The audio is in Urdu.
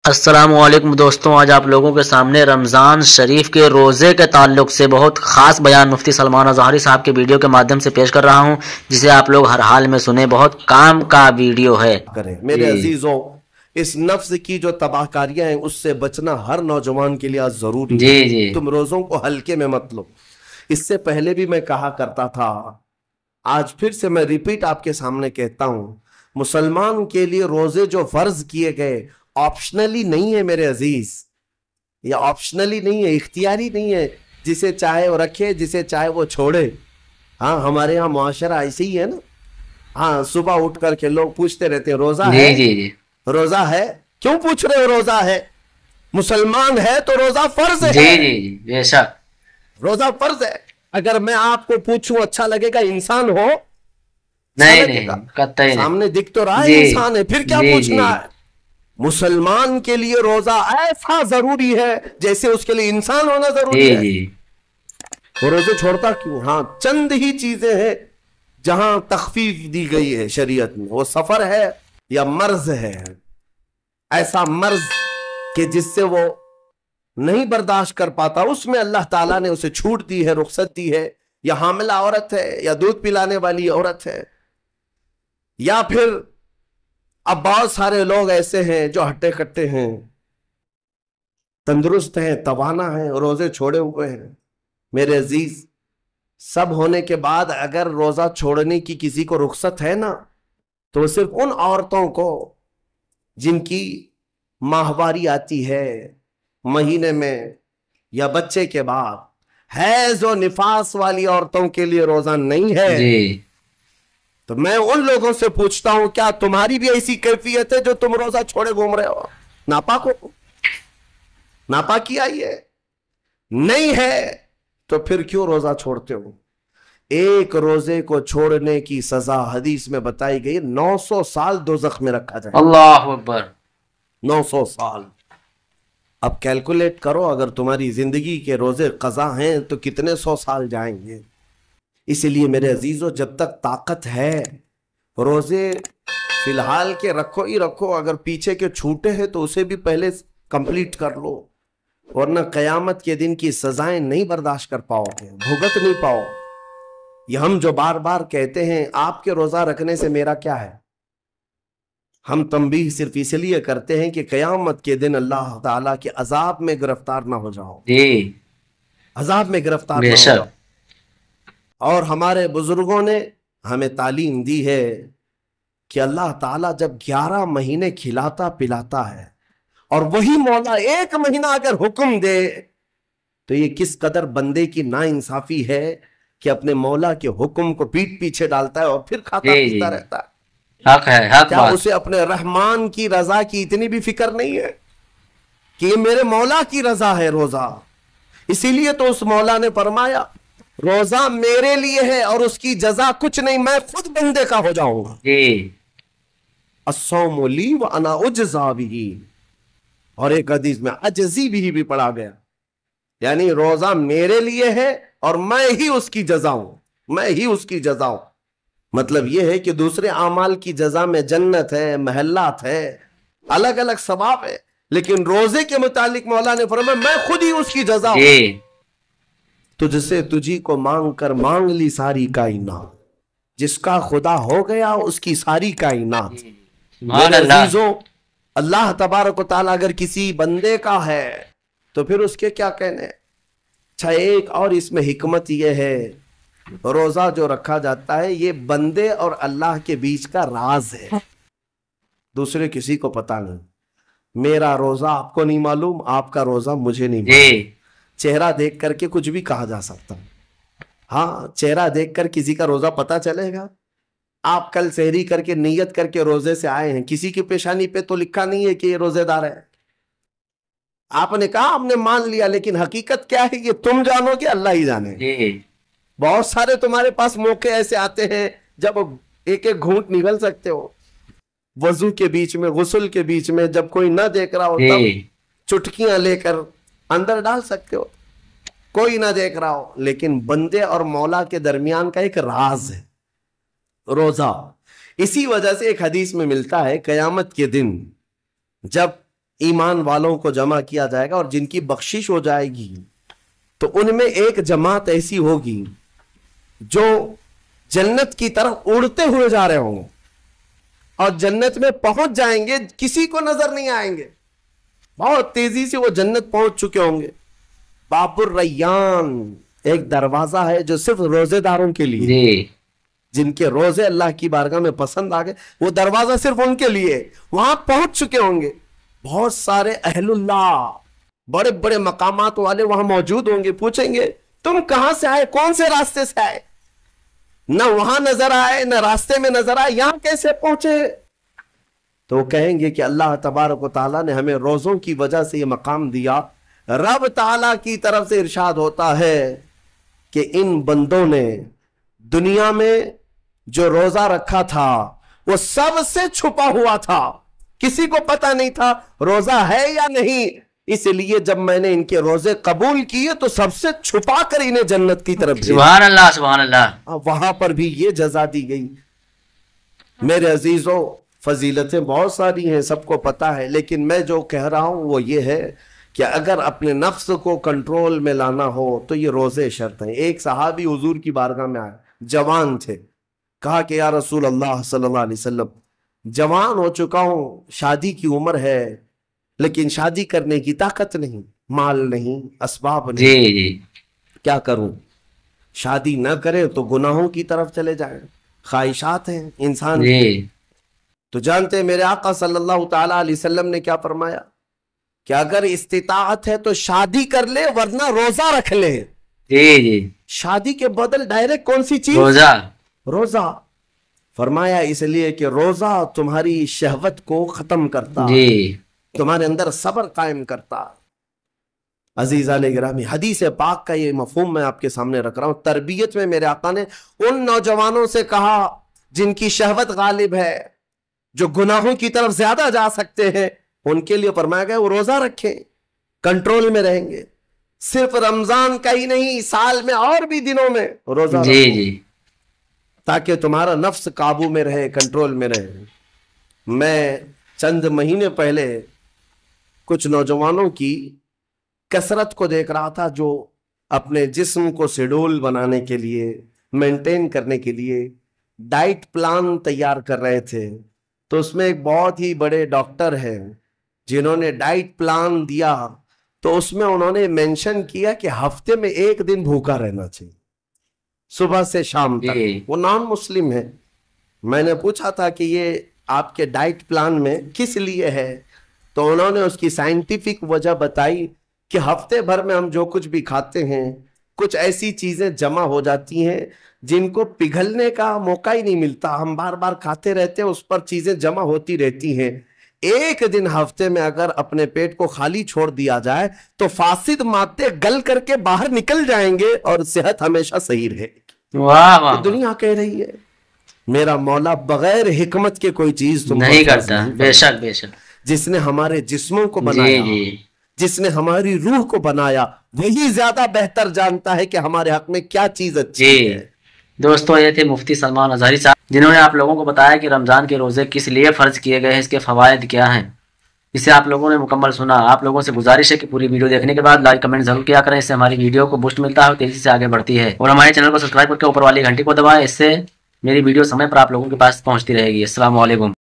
السلام علیکم دوستوں، آج آپ لوگوں کے سامنے رمضان شریف کے روزے کے تعلق سے بہت خاص بیان مفتی سلمان اظہری صاحب کے ویڈیو کے مادھیم سے پیش کر رہا ہوں، جسے آپ لوگ ہر حال میں سنیں، بہت کام کا ویڈیو ہے۔ میرے عزیزوں، اس نفس کی جو تباہ کاریاں ہیں اس سے بچنا ہر نوجوان کے لیے آج ضروری ہے۔ تم روزوں کو ہلکے میں مت لو۔ اس سے پہلے بھی میں کہا کرتا تھا، آج پھر سے میں ریپیٹ آپ کے سامنے کہتا ہوں، مسلمان کے لیے روزے جو فرض کیے گئے آپشنلی نہیں ہے میرے عزیز، یہ آپشنلی نہیں ہے، اختیاری نہیں ہے، جسے چاہے وہ رکھے، جسے چاہے وہ چھوڑے۔ ہاں، ہمارے ہاں معاشرہ ایسے ہی ہے نا۔ ہاں، صبح اٹھ کر کے لوگ پوچھتے رہتے ہیں روزہ ہے؟ روزہ ہے؟ کیوں پوچھ رہے ہو روزہ ہے؟ مسلمان ہے تو روزہ فرض ہے۔ بے شک روزہ فرض ہے۔ اگر میں آپ کو پوچھوں اچھا لگے گا؟ انسان ہو نہیں، سامنے دکھ تو رہا ہے انسان ہے، پھر کیا پوچھنا ہے؟ مسلمان کے لیے روزہ ایسا ضروری ہے جیسے اس کے لیے انسان ہونا ضروری ہے۔ وہ روزے چھوڑتا کیوں؟ ہاں، چند ہی چیزیں ہیں جہاں تخفیف دی گئی ہے شریعت میں، وہ سفر ہے یا مرض ہے۔ ایسا مرض کہ جس سے وہ نہیں برداشت کر پاتا، اس میں اللہ تعالیٰ نے اسے چھوٹ دی ہے، رخصت دی ہے۔ یا حاملہ عورت ہے، یا دودھ پلانے والی عورت ہے، یا پھر اب بہت سارے لوگ ایسے ہیں جو ہٹے کٹے ہیں، تندرست ہیں، توانا ہیں، روزے چھوڑے ہوئے ہیں۔ میرے عزیز، سب ہونے کے بعد اگر روزہ چھوڑنے کی کسی کو رخصت ہے نا، تو صرف ان عورتوں کو جن کی ماہواری آتی ہے مہینے میں یا بچے کے بعد، حیض و نفاس والی عورتوں کے لیے روزہ نہیں ہے۔ تو میں ان لوگوں سے پوچھتا ہوں، کیا تمہاری بھی ایسی کیفیت ہے جو تم روزہ چھوڑے گھوم رہے ہو؟ ناپاک ہو؟ ناپاکی آئی ہے؟ نہیں ہے تو پھر کیوں روزہ چھوڑتے ہو؟ ایک روزے کو چھوڑنے کی سزا حدیث میں بتائی گئی، 900 سال دوزخ میں رکھا جائے۔ اللہ اکبر! 900 سال۔ اب کیلکولیٹ کرو، اگر تمہاری زندگی کے روزے قضا ہیں تو کتنے 100 سال جائیں گے۔ اسی لیے میرے عزیزوں، جب تک طاقت ہے روزے فی الحال کے رکھو ہی رکھو۔ اگر پیچھے کے چھوٹے ہیں تو اسے بھی پہلے کمپلیٹ کر لو، ورنہ قیامت کے دن کی سزائیں نہیں برداشت کر پاؤ گے، بھگت نہیں پاؤ۔ یہ ہم جو بار بار کہتے ہیں، آپ کے روزہ رکھنے سے میرا کیا ہے؟ ہم تنبیہ صرف اس لیے کرتے ہیں کہ قیامت کے دن اللہ تعالیٰ کے عذاب میں گرفتار نہ ہو جاؤ، عذاب میں گرفتار نہ ہو جاؤ۔ اور ہمارے بزرگوں نے ہمیں تعلیم دی ہے کہ اللہ تعالیٰ جب 11 مہینے کھلاتا پلاتا ہے، اور وہی مولا 1 مہینہ اگر حکم دے، تو یہ کس قدر بندے کی ناانصافی ہے کہ اپنے مولا کے حکم کو پیٹ پیچھے ڈالتا ہے اور پھر کھاتا پیتا رہتا ہے۔ حق ہے، حق کیا اسے اپنے رحمان کی رضا کی اتنی بھی فکر نہیں ہے کہ یہ میرے مولا کی رضا ہے روزہ؟ اسی لیے تو اس مولا نے فرمایا، روزہ میرے لیے ہے اور اس کی جزا کچھ نہیں، میں خود بندے کا ہو جاؤں گا۔ الصوم لی وانا اجزا بہ۔ اور ایک حدیث میں عجزی بھی پڑھا گیا، یعنی روزہ میرے لیے ہے اور میں ہی اس کی جزا ہوں، میں ہی اس کی جزا ہوں۔ مطلب یہ ہے کہ دوسرے اعمال کی جزا میں جنت ہے، محلات ہے، الگ الگ ثواب ہے، لیکن روزے کے متعلق مولا نے فرمایا میں خود ہی اس کی جزا ہوں۔ تجھ سے تجھی کو مانگ کر مانگ لی ساری کائنات، جس کا خدا ہو گیا اس کی ساری کائنات۔ میرے عزیزوں، اللہ تبارک و تعالیٰ اگر کسی بندے کا ہے تو پھر اس کے کیا کہنے؟ اچھا، ایک اور اس میں حکمت یہ ہے، روزہ جو رکھا جاتا ہے یہ بندے اور اللہ کے بیچ کا راز ہے، دوسرے کسی کو پتا نہیں۔ میرا روزہ آپ کو نہیں معلوم، آپ کا روزہ مجھے نہیں معلوم۔ چہرہ دیکھ کر کے کچھ بھی کہا جا سکتا ہے۔ ہاں، چہرہ دیکھ کر کسی کا روزہ پتا چلے گا؟ آپ کل سحری کر کے نیت کر کے روزے سے آئے ہیں، کسی کی پیشانی پہ تو لکھا نہیں ہے کہ یہ روزے دار ہے۔ آپ نے کہا ہم نے مان لیا، لیکن حقیقت کیا ہے یہ تم جانو گے، اللہ ہی جانے۔ بہت سارے تمہارے پاس موقع ایسے آتے ہیں جب ایک ایک گھونٹ نگل سکتے ہو، وضو کے بیچ میں، غسل کے بیچ میں، جب کوئی نہ دیکھ رہا ہو تب چٹکیاں لے کر اندر ڈال سکتے ہو، کوئی نہ دیکھ رہا ہو۔ لیکن بندے اور مولا کے درمیان کا ایک راز ہے روزہ۔ اسی وجہ سے ایک حدیث میں ملتا ہے، قیامت کے دن جب ایمان والوں کو جمع کیا جائے گا اور جن کی بخشش ہو جائے گی تو ان میں ایک جماعت ایسی ہوگی جو جنت کی طرف اڑتے ہوئے جا رہے ہوں گے اور جنت میں پہنچ جائیں گے, کسی کو نظر نہیں آئیں گے, بہت تیزی سے وہ جنت پہنچ چکے ہوں گے. باب الریان ایک دروازہ ہے جو صرف روزے داروں کے لیے, جن کے روزے اللہ کی بارگاہ میں پسند آ گئے, وہ دروازہ صرف ان کے لیے. وہاں پہنچ چکے ہوں گے بہت سارے اہل اللہ, بڑے بڑے مقامات والے وہاں موجود ہوں گے. پوچھیں گے تم کہاں سے آئے, کون سے راستے سے آئے؟ نہ وہاں نظر آئے نہ راستے میں نظر آئے, یہاں کیسے پہنچے؟ تو وہ کہیں گے کہ اللہ تبارک و تعالیٰ نے ہمیں روزوں کی وجہ سے یہ مقام دیا. رب تعالیٰ کی طرف سے ارشاد ہوتا ہے کہ ان بندوں نے دنیا میں جو روزہ رکھا تھا وہ سب سے چھپا ہوا تھا, کسی کو پتا نہیں تھا روزہ ہے یا نہیں. اس لیے جب میں نے ان کے روزے قبول کیے تو سب سے چھپا کر انہیں جنت کی طرف بھیجا. سبحان اللہ سبحان اللہ. وہاں پر بھی یہ جزا دی گئی. میرے عزیزوں, فضیلتیں بہت ساری ہیں, سب کو پتا ہے, لیکن میں جو کہہ رہا ہوں وہ یہ ہے کہ اگر اپنے نفس کو کنٹرول میں لانا ہو تو یہ روزے شرط ہیں. ایک صحابی حضور کی بارگاہ میں آئے, جوان تھے, کہا کہ یا رسول اللہ صلی اللہ علیہ وسلم, جوان ہو چکا ہوں, شادی کی عمر ہے, لیکن شادی کرنے کی طاقت نہیں, مال نہیں, اسباب نہیں, کیا کروں؟ شادی نہ کرے تو گناہوں کی طرف چلے جائیں, خواہشات ہیں انسان. تو جانتے ہیں میرے آقا صلی اللہ تعالی علیہ وسلم نے کیا فرمایا کہ اگر استطاعت ہے تو شادی کر لے ورنہ روزہ رکھ لے. شادی کے بدل ڈائریکٹ کون سی چیز؟ روزہ. فرمایا اس لیے کہ روزہ تمہاری شہوت کو ختم کرتا, تمہارے اندر صبر قائم کرتا. عزیزان گرامی, حدیث پاک کا یہ مفہوم میں آپ کے سامنے رکھ رہا ہوں. تربیت میں میرے آقا نے ان نوجوانوں سے کہا جن کی شہوت غالب ہے, جو گناہوں کی طرف زیادہ جا سکتے ہیں, ان کے لیے فرمایا گیا وہ روزہ رکھیں, کنٹرول میں رہیں گے. صرف رمضان کا ہی نہیں, سال میں اور بھی دنوں میں روزہ رکھیں تاکہ تمہارا نفس قابو میں رہے, کنٹرول میں رہے. میں چند مہینے پہلے کچھ نوجوانوں کی کثرت کو دیکھ رہا تھا جو اپنے جسم کو شیڈول بنانے کے لیے, مینٹین کرنے کے لیے ڈائٹ پلان تیار کر رہے تھے. تو اس میں ایک بہت ہی بڑے ڈاکٹر ہیں جنہوں نے ڈائٹ پلان دیا, تو اس میں انہوں نے مینشن کیا کہ ہفتے میں ایک دن بھوکا رہنا چاہیے, صبح سے شام تک. وہ نان مسلم ہے. میں نے پوچھا تھا کہ یہ آپ کے ڈائٹ پلان میں کس لیے ہے, تو انہوں نے اس کی سائنٹیفک وجہ بتائی کہ ہفتے بھر میں ہم جو کچھ بھی کھاتے ہیں کچھ ایسی چیزیں جمع ہو جاتی ہیں جن کو پگھلنے کا موقع ہی نہیں ملتا, ہم بار بار کھاتے رہتے ہیں, اس پر چیزیں جمع ہوتی رہتی ہیں. ایک دن ہفتے میں اگر اپنے پیٹ کو خالی چھوڑ دیا جائے تو فاسد مادے گل کر کے باہر نکل جائیں گے اور صحت ہمیشہ صحیح رہے گی. دنیا کہہ رہی ہے میرا مولا بغیر حکمت کے کوئی چیز تم نہیں کرتا. بے شک بے شک. جس نے ہمارے جسموں کو بنایا, جس نے ہماری روح کو بنایا, وہی زیادہ بہتر جانتا ہے کہ ہمارے حق میں کیا چیز اچھی ہے. دوستو, یہ تھے مفتی سلمان اظہری صاحب, جنہوں نے آپ لوگوں کو بتایا کہ رمضان کے روزے کس لیے فرض کیے گئے ہیں, اس کے فوائد کیا ہیں. اسے آپ لوگوں نے مکمل سنا. آپ لوگوں سے گزارش ہے کہ پوری ویڈیو دیکھنے کے بعد لائک کمنٹ ضرور کیا کریں, اس سے ہماری ویڈیو کو بوسٹ ملتا ہے اور تیزی سے آگے بڑھتی ہے. اور ہمارے چینل کو سبسکرائب کر کے اوپر والی گھنٹی کو دبائیں, اس سے میری ویڈیو سمے پر آپ لوگوں کے پاس پہنچتی رہے گی. السلام علیکم.